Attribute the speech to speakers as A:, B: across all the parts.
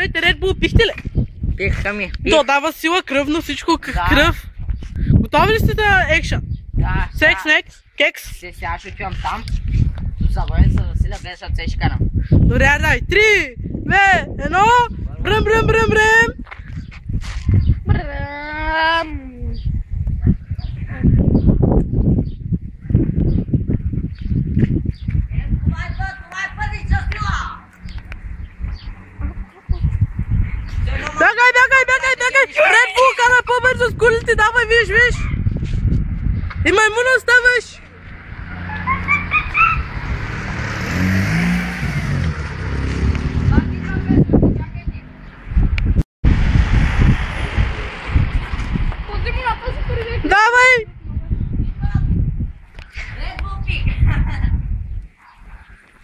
A: Здравейте, Red Bull, пихте ли?
B: Пиха ми.
A: То дава сила, кръвно, всичко, кръв. Готови ли сте да екшън?
B: Да.
A: Секс, некс, кекс?
B: Сега ще отивам там. Забавя се Василя, без ръце ще карам.
A: Добре, дай. 3, 2, 1. Бръм, бръм, бръм, бръм. Бягай! Red Bull кара по-бързо с колите, давай, виж! И маймуна ставаш! Давай!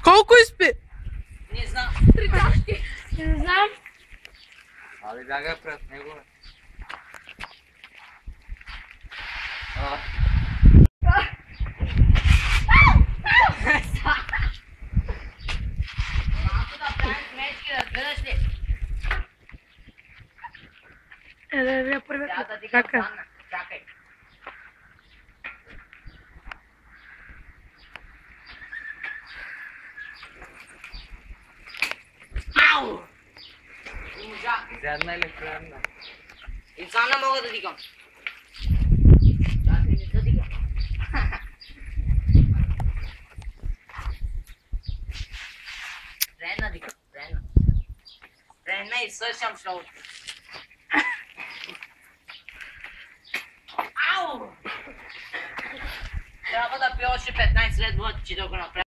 A: Колко изпи?
B: Не знам.
C: 3 чашки. Не знам.
B: Абе, бягай пред него. Малко да правим смечки, разбираш ли?
A: Първи.
B: Трябва да дигам танна. Чакай. Ау! Не можа. Задна или предна? И задна мога да дигам. Чакай, не да дигам. Предна дигам, предна. Предна и същам шоу. Ау! Трябва да пия още 15 след това, че да го направя.